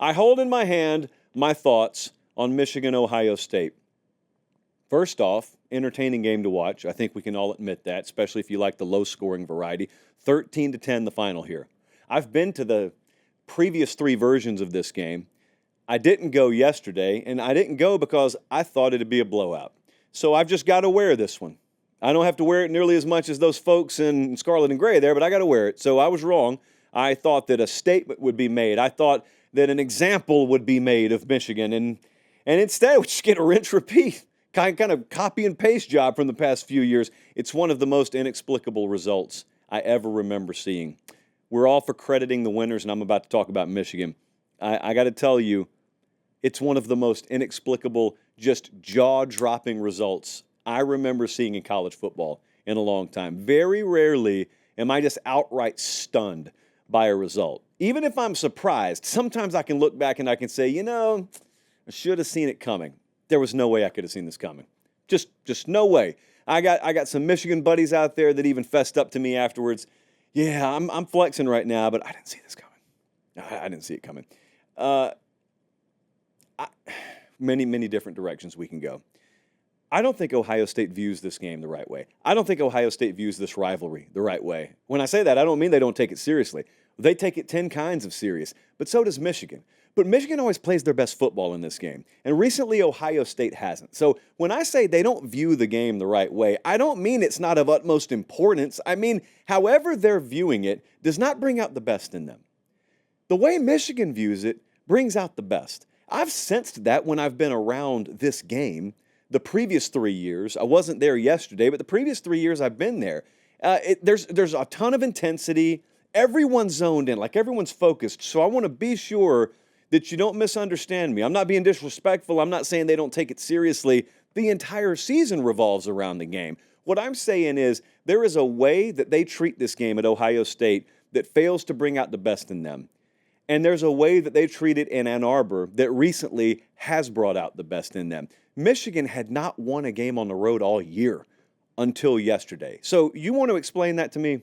I hold in my hand my thoughts on Michigan, Ohio State. First off, entertaining game to watch. I think we can all admit that, especially if you like the low-scoring variety. 13-10 the final here. I've been to the previous 3 versions of this game. I didn't go yesterday, and I didn't go because I thought it'd be a blowout. So I've just got to wear this one. I don't have to wear it nearly as much as those folks in scarlet and gray there, but I got to wear it. So I was wrong. I thought that a statement would be made. I thought that an example would be made of Michigan, and instead we just get a rinse repeat. Kind of copy and paste job from the past few years. It's one of the most inexplicable results I ever remember seeing. We're all for crediting the winners, and I'm about to talk about Michigan. I got to tell you, it's one of the most inexplicable, just jaw-dropping results I remember seeing in college football in a long time. Very rarely am I just outright stunned by a result. Even if I'm surprised, sometimes I can look back and I can say, I should have seen it coming. There was no way I could have seen this coming. Just no way. I got some Michigan buddies out there that even fessed up to me afterwards. Yeah, I'm flexing right now, but I didn't see this coming. I didn't see it coming. Many different directions we can go. I don't think Ohio State views this game the right way. I don't think Ohio State views this rivalry the right way. When I say that, I don't mean they don't take it seriously. They take it 10 kinds of serious, but so does Michigan. But Michigan always plays their best football in this game, and recently Ohio State hasn't. So when I say they don't view the game the right way, I don't mean it's not of utmost importance. I mean, however they're viewing it does not bring out the best in them. The way Michigan views it brings out the best. I've sensed that when I've been around this game the previous 3 years. I wasn't there yesterday, but the previous 3 years I've been there. There's a ton of intensity. Everyone's zoned in, like everyone's focused. So I want to be sure that you don't misunderstand me. I'm not being disrespectful. I'm not saying they don't take it seriously. The entire season revolves around the game. What I'm saying is there is a way that they treat this game at Ohio State that fails to bring out the best in them. And there's a way that they treat it in Ann Arbor that recently has brought out the best in them. Michigan had not won a game on the road all year until yesterday. So you want to explain that to me?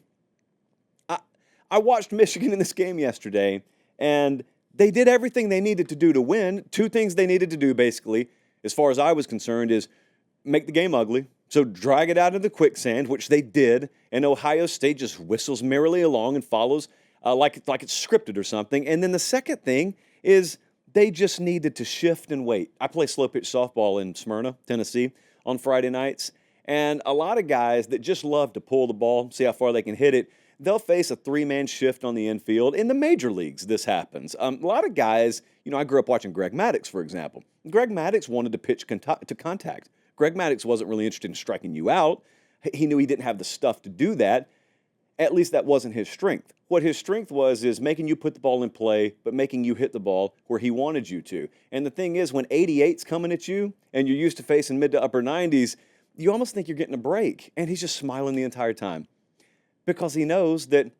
I watched Michigan in this game yesterday, and they did everything they needed to do to win. 2 things they needed to do, basically, as far as I was concerned, is make the game ugly. So drag it out of the quicksand, which they did, and Ohio State just whistles merrily along and follows like it's scripted or something. And then the second thing is they just needed to shift and wait. I play slow pitch softball in Smyrna, Tennessee, on Friday nights, and a lot of guys that just love to pull the ball, see how far they can hit it, they'll face a 3-man shift on the infield. In the major leagues, this happens. A lot of guys, I grew up watching Greg Maddux, for example. Greg Maddux wanted to pitch to contact. Greg Maddux wasn't really interested in striking you out. He knew he didn't have the stuff to do that. At least that wasn't his strength. What his strength is making you put the ball in play, but making you hit the ball where he wanted you to. And the thing is, when 88's coming at you and you're used to facing mid to upper 90s, you almost think you're getting a break. And he's just smiling the entire time, because he knows that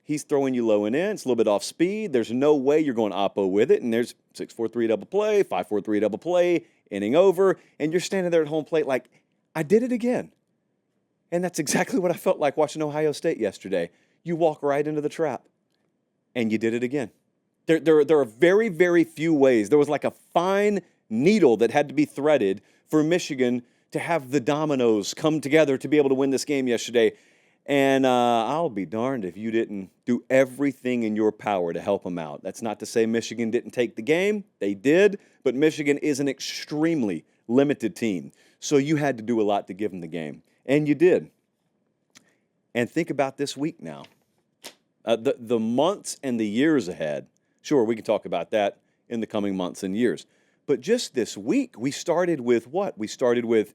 he's throwing you low and in. It's a little bit off speed. There's no way you're going oppo with it. And there's 6-4-3 double play, 5-4-3 double play, inning over. And you're standing there at home plate like, I did it again. And that's exactly what I felt like watching Ohio State yesterday. You walk right into the trap, and you did it again. There are very, very few ways. There was like a fine needle that had to be threaded for Michigan to have the dominoes come together to be able to win this game yesterday. And I'll be darned if you didn't do everything in your power to help them out. That's not to say Michigan didn't take the game. They did, but Michigan is an extremely limited team. So you had to do a lot to give them the game, and you did. And think about this week now. The months and the years ahead. Sure, we can talk about that in the coming months and years. But just this week, we started with what? We started with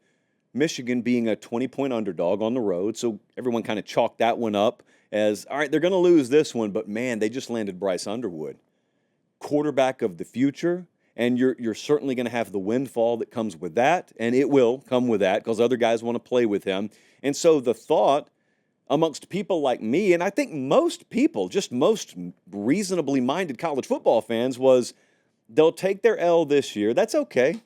Michigan being a 20-point underdog on the road, so everyone kind of chalked that one up as, all right, they're going to lose this one, but man, they just landed Bryce Underwood, quarterback of the future, and you're certainly going to have the windfall that comes with that, and it will come with that because other guys want to play with him. And so the thought amongst people like me, and I think most people, just most reasonably minded college football fans, was they'll take their L this year. That's okay.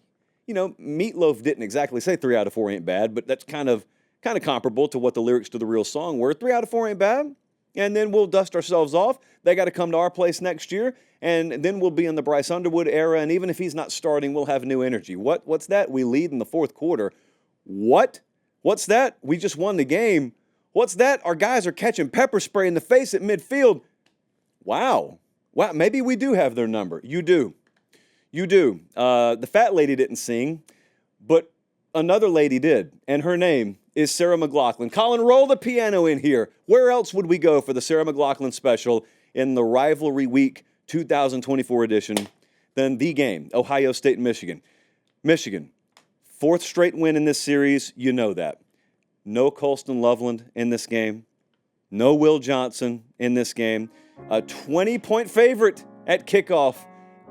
Meatloaf didn't exactly say 3 out of 4 ain't bad, but that's kind of comparable to what the lyrics to the real song were. 3 out of 4 ain't bad. and then we'll dust ourselves off. They got to come to our place next year, and then we'll be in the Bryce Underwood era, and even if he's not starting, we'll have new energy. What's that? We lead in the fourth quarter. What? What's that? We just won the game. What's that? Our guys are catching pepper spray in the face at midfield. Wow. Maybe we do have their number. You do. The fat lady didn't sing, but another lady did, and her name is Sarah McLachlan. Colin, roll the piano in here. Where else would we go for the Sarah McLachlan special in the Rivalry Week 2024 edition than the game, Ohio State and Michigan? Michigan, fourth straight win in this series. You know that. No Colston Loveland in this game. No Will Johnson in this game. A 20-point favorite at kickoff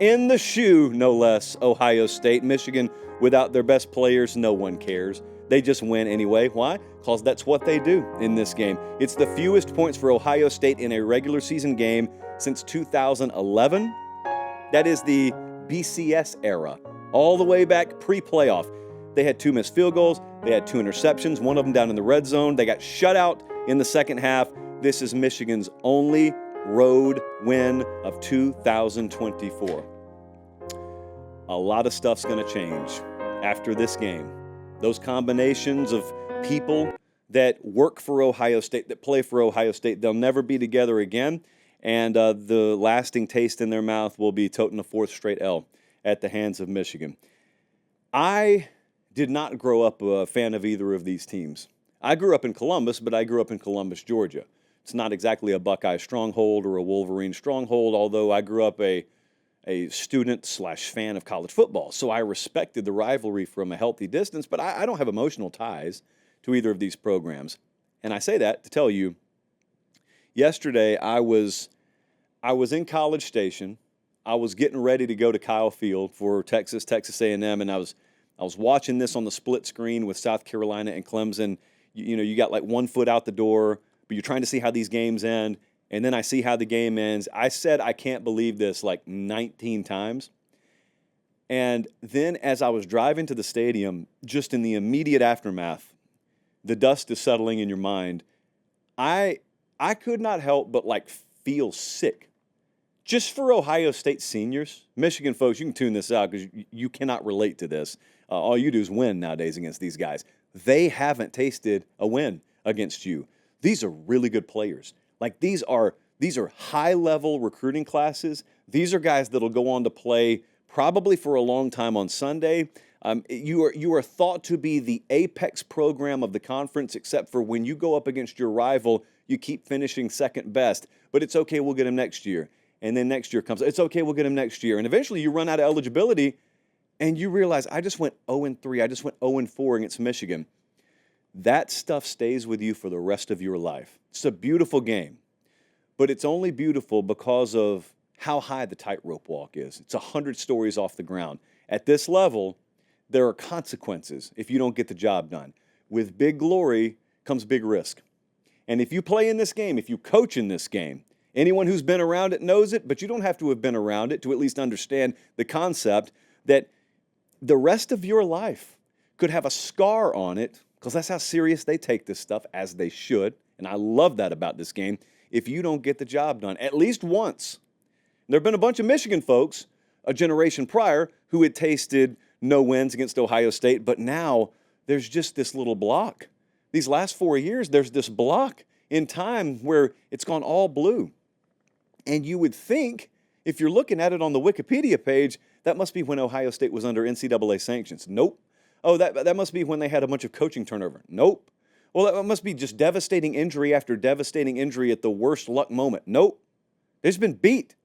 in the shoe, no less, Ohio State. Michigan, without their best players, no one cares. They just win anyway. Why? Because that's what they do in this game. It's the fewest points for Ohio State in a regular season game since 2011. That is the BCS era, all the way back pre-playoff. They had 2 missed field goals. They had 2 interceptions, one of them down in the red zone. They got shut out in the second half. This is Michigan's only road win of 2024. A lot of stuff's going to change after this game. Those combinations of people that work for Ohio State, that play for Ohio State, they'll never be together again. And the lasting taste in their mouth will be toting a 4th straight L at the hands of Michigan. I did not grow up a fan of either of these teams. I grew up in Columbus, but I grew up in Columbus, Georgia. It's not exactly a Buckeye stronghold or a Wolverine stronghold, although I grew up a student/fan of college football. So I respected the rivalry from a healthy distance, but I don't have emotional ties to either of these programs. And I say that to tell you, yesterday I was in College Station. I was getting ready to go to Kyle Field for Texas A&M, and I was watching this on the split screen with South Carolina and Clemson. You got like 1 foot out the door, but you're trying to see how these games end. And then I see how the game ends. I said, I can't believe this like 19 times. And then as I was driving to the stadium, just in the immediate aftermath, the dust is settling in your mind. I could not help but like feel sick. Just for Ohio State seniors, Michigan folks, you can tune this out because you cannot relate to this. All you do is win nowadays against these guys. They haven't tasted a win against you. These are really good players. Like these are high-level recruiting classes. These are guys that'll go on to play probably for a long time on Sunday. You are thought to be the apex program of the conference, except for when you go up against your rival, you keep finishing second best. But it's okay, we'll get him next year. And then next year comes, it's okay, we'll get him next year. And eventually you run out of eligibility, and you realize, I just went 0-3. I just went 0-4 against Michigan. That stuff stays with you for the rest of your life. It's a beautiful game, but it's only beautiful because of how high the tightrope walk is. It's 100 stories off the ground. At this level, there are consequences if you don't get the job done. With big glory comes big risk. And if you play in this game, if you coach in this game, anyone who's been around it knows it, but you don't have to have been around it to at least understand the concept that the rest of your life could have a scar on it, because that's how serious they take this stuff, as they should. And I love that about this game. If you don't get the job done at least once. There have been a bunch of Michigan folks a generation prior who had tasted no wins against Ohio State, but now there's just this little block. These last 4 years, there's this block in time where it's gone all blue. And you would think, if you're looking at it on the Wikipedia page, that must be when Ohio State was under NCAA sanctions. Nope. Oh, that must be when they had a bunch of coaching turnover. Nope. Well, that must be just devastating injury after devastating injury at the worst luck moment. Nope. They've been beat.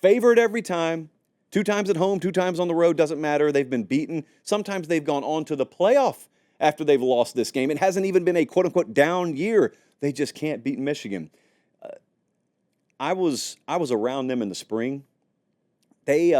Favored every time. 2 times at home, 2 times on the road, doesn't matter. They've been beaten. Sometimes they've gone on to the playoff after they've lost this game. It hasn't even been a quote-unquote down year. They just can't beat Michigan. I was around them in the spring. They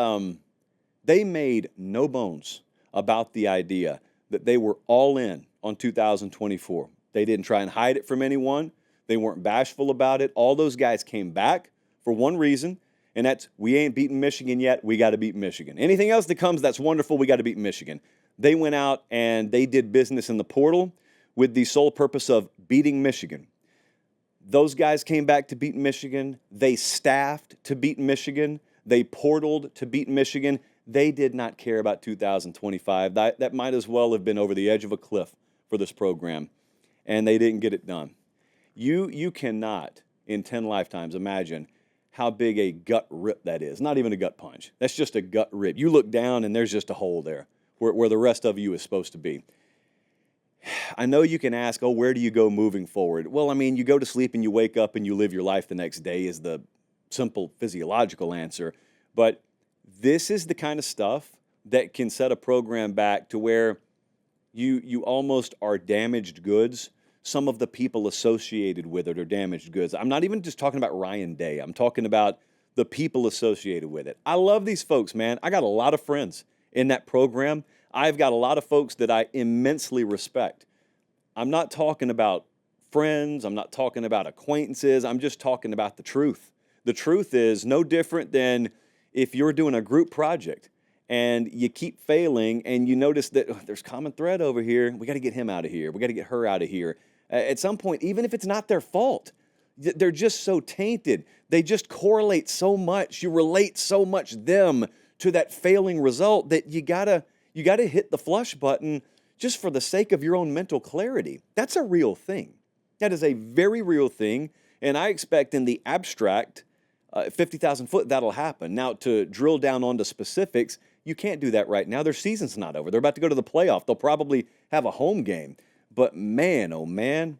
made no bones about the idea that they were all in on 2024. They didn't try and hide it from anyone. They weren't bashful about it. All those guys came back for one reason, and that's we ain't beaten Michigan yet. We got to beat Michigan. Anything else that comes, that's wonderful. We got to beat Michigan. They went out and they did business in the portal with the sole purpose of beating Michigan. Those guys came back to beat Michigan. They staffed to beat Michigan. They portaled to beat Michigan. They did not care about 2025. That might as well have been over the edge of a cliff for this program, and they didn't get it done. You cannot, in 10 lifetimes, imagine how big a gut rip that is. Not even a gut punch. That's just a gut rip. You look down, and there's just a hole there where the rest of you is supposed to be. I know you can ask, where do you go moving forward? Well, I mean, you go to sleep and you wake up and you live your life the next day is the simple physiological answer. But this is the kind of stuff that can set a program back to where you almost are damaged goods. Some of the people associated with it are damaged goods. I'm not even just talking about Ryan Day. I'm talking about the people associated with it. I love these folks, man. I got a lot of friends in that program. I've got a lot of folks that I immensely respect. I'm not talking about friends. I'm not talking about acquaintances. I'm just talking about the truth. The truth is no different than if you're doing a group project and you keep failing and you notice that there's common thread over here. We got to get him out of here. We got to get her out of here. At some point, even if it's not their fault, they're just so tainted. They just correlate so much. You relate so much them to that failing result that you gotta hit the flush button just for the sake of your own mental clarity. That's a real thing. That is a very real thing, and I expect in the abstract, 50,000 foot, that'll happen. Now, to drill down onto specifics, you can't do that right now. Their season's not over. They're about to go to the playoff. They'll probably have a home game. But man, oh man,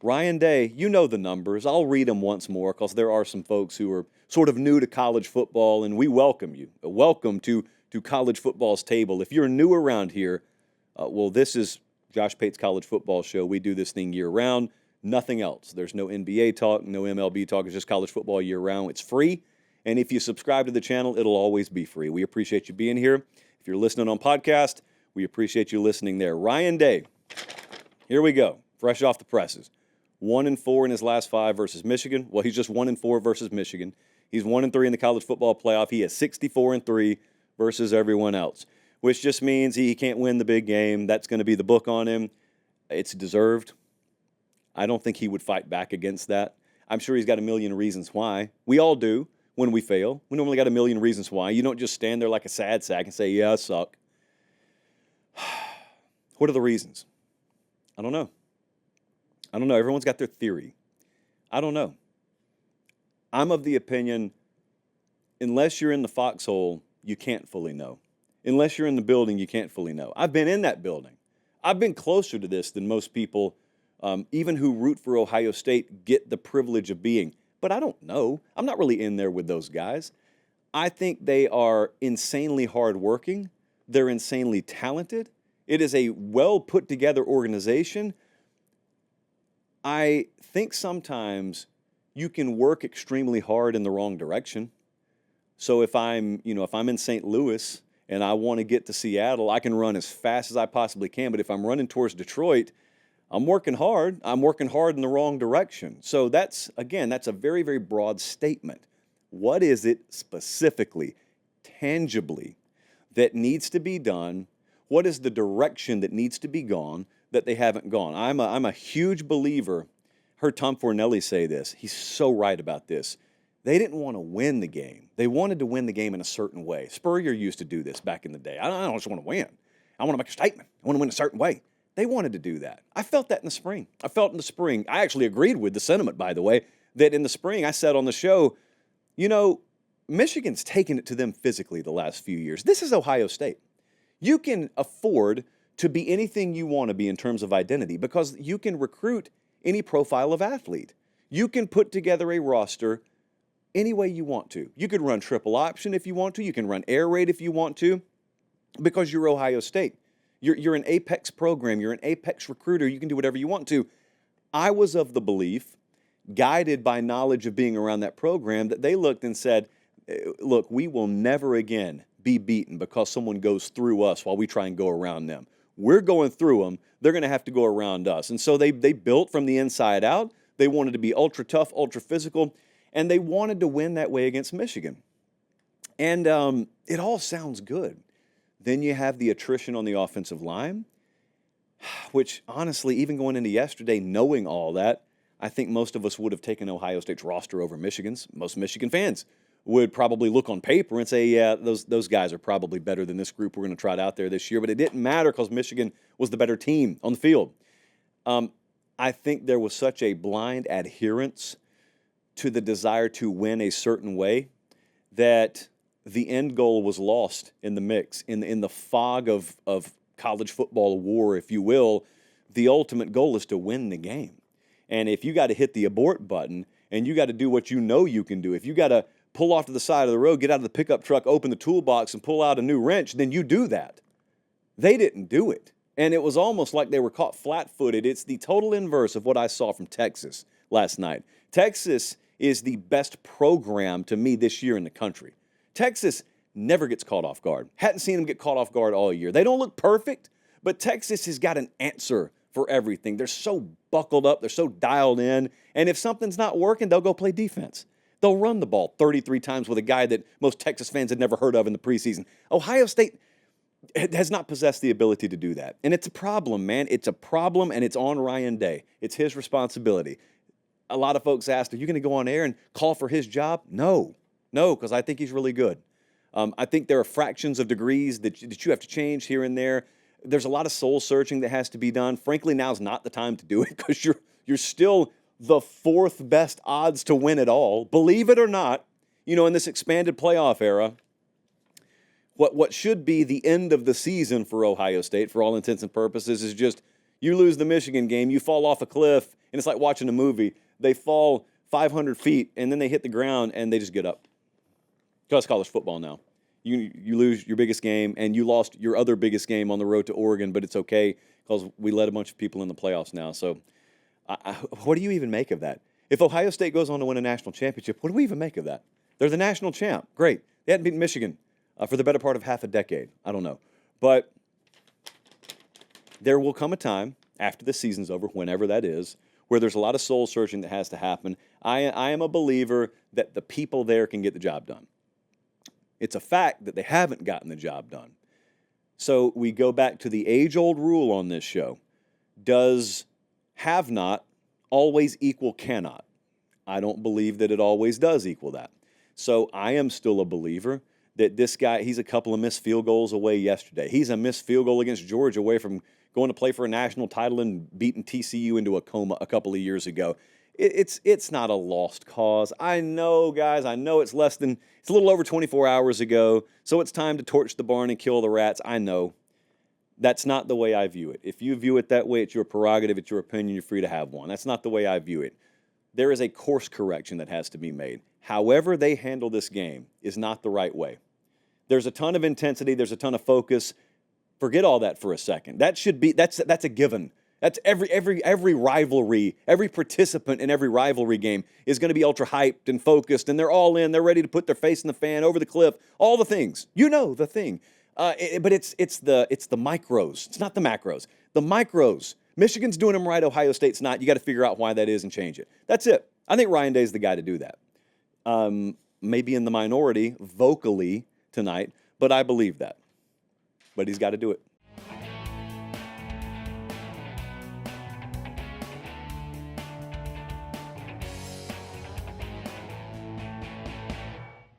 Ryan Day, you know the numbers. I'll read them once more because there are some folks who are sort of new to college football, and we welcome you. Welcome to college football's table. If you're new around here, well, this is Josh Pate's College Football Show. We do this thing year-round, nothing else. There's no NBA talk, no MLB talk. It's just college football year-round. It's free, and if you subscribe to the channel, it'll always be free. We appreciate you being here. If you're listening on podcast, we appreciate you listening there. Ryan Day, here we go, fresh off the presses. 1-4 in his last 5 versus Michigan. Well, he's just 1-4 versus Michigan. He's 1-3 in the college football playoff. He is 64-3 versus everyone else, which just means he can't win the big game. That's going to be the book on him. It's deserved. I don't think he would fight back against that. I'm sure he's got a million reasons why. We all do when we fail. We normally got a million reasons why. You don't just stand there like a sad sack and say, yeah, I suck. What are the reasons? I don't know. Everyone's got their theory. I don't know. I'm of the opinion, unless you're in the foxhole, you can't fully know. Unless you're in the building, you can't fully know. I've been in that building. I've been closer to this than most people, even who root for Ohio State, get the privilege of being. But I don't know. I'm not really in there with those guys. I think they are insanely hardworking. They're insanely talented. It is a well put together organization. I think sometimes you can work extremely hard in the wrong direction. So if I'm in St. Louis and I want to get to Seattle, I can run as fast as I possibly can. But if I'm running towards Detroit, I'm working hard. I'm working hard in the wrong direction. So that's a very, very broad statement. What is it specifically, tangibly, that needs to be done? What is the direction that needs to be gone that they haven't gone? I'm a huge believer. Heard Tom Fornelli say this. He's so right about this. They didn't want to win the game. They wanted to win the game in a certain way. Spurrier used to do this back in the day. I don't just want to win. I want to make a statement. I want to win a certain way. They wanted to do that. I felt that in the spring. I actually agreed with the sentiment, by the way, that in the spring I said on the show, Michigan's taken it to them physically the last few years. This is Ohio State. You can afford to be anything you want to be in terms of identity because you can recruit any profile of athlete. You can put together a roster any way you want to. You could run triple option if you want to. You can run air raid if you want to because you're Ohio State. You're an apex program. You're an apex recruiter. You can do whatever you want to. I was of the belief, guided by knowledge of being around that program, that they looked and said, look, we will never again be beaten because someone goes through us while we try and go around them. We're going through them. They're going to have to go around us. And so they built from the inside out. They wanted to be ultra tough, ultra physical, and they wanted to win that way against Michigan. And it all sounds good. Then you have the attrition on the offensive line, which honestly, even going into yesterday, knowing all that, I think most of us would have taken Ohio State's roster over Michigan's. Most Michigan fans would probably look on paper and say, yeah, those guys are probably better than this group we're going to trot out there this year. But it didn't matter because Michigan was the better team on the field. I think there was such a blind adherence to the desire to win a certain way that the end goal was lost in the mix, in the fog of college football war, if you will. The ultimate goal is to win the game. And if you got to hit the abort button and you got to do what you know you can do, if you got to pull off to the side of the road, get out of the pickup truck, open the toolbox, and pull out a new wrench, then you do that. They didn't do it. And it was almost like they were caught flat-footed. It's the total inverse of what I saw from Texas last night. Texas is the best program to me this year in the country. Texas never gets caught off guard. Hadn't seen them get caught off guard all year. They don't look perfect, but Texas has got an answer for everything. They're so buckled up. They're so dialed in. And if something's not working, they'll go play defense. They'll run the ball 33 times with a guy that most Texas fans had never heard of in the preseason. Ohio State has not possessed the ability to do that. And it's a problem, man. It's a problem, and it's on Ryan Day. It's his responsibility. A lot of folks asked, are you going to go on air and call for his job? No, because I think he's really good. I think there are fractions of degrees that you have to change here and there. There's a lot of soul searching that has to be done. Frankly, now's not the time to do it because you're still the fourth best odds to win it all. Believe it or not, in this expanded playoff era, what should be the end of the season for Ohio State, for all intents and purposes, is just you lose the Michigan game, you fall off a cliff, and it's like watching a movie. They fall 500 feet, and then they hit the ground, and they just get up. Because college football now. You lose your biggest game, and you lost your other biggest game on the road to Oregon, but it's okay because we let a bunch of people in the playoffs now. So what do you even make of that? If Ohio State goes on to win a national championship, what do we even make of that? They're the national champ. Great. They hadn't beaten Michigan for the better part of half a decade. I don't know. But there will come a time after the season's over, whenever that is, where there's a lot of soul searching that has to happen. I am a believer that the people there can get the job done. It's a fact that they haven't gotten the job done. So we go back to the age-old rule on this show. Does have not always equal cannot? I don't believe that it always does equal that. So I am still a believer that this guy, he's a couple of missed field goals away yesterday. He's a missed field goal against Georgia away from going to play for a national title and beating TCU into a coma a couple of years ago. It's not a lost cause. I know, guys, it's a little over 24 hours ago, so it's time to torch the barn and kill the rats. I know. That's not the way I view it. If you view it that way, it's your prerogative, it's your opinion, you're free to have one. That's not the way I view it. There is a course correction that has to be made. However they handle this game is not the right way. There's a ton of intensity, there's a ton of focus. Forget all that for a second. That's a given. That's every rivalry, every participant in every rivalry game is going to be ultra hyped and focused, and they're all in. They're ready to put their face in the fan, over the cliff, all the things. You know the thing. But it's the micros. It's not the macros. The micros. Michigan's doing them right. Ohio State's not. You got to figure out why that is and change it. That's it. I think Ryan Day's the guy to do that. Maybe in the minority vocally tonight, but I believe that. But he's got to do it.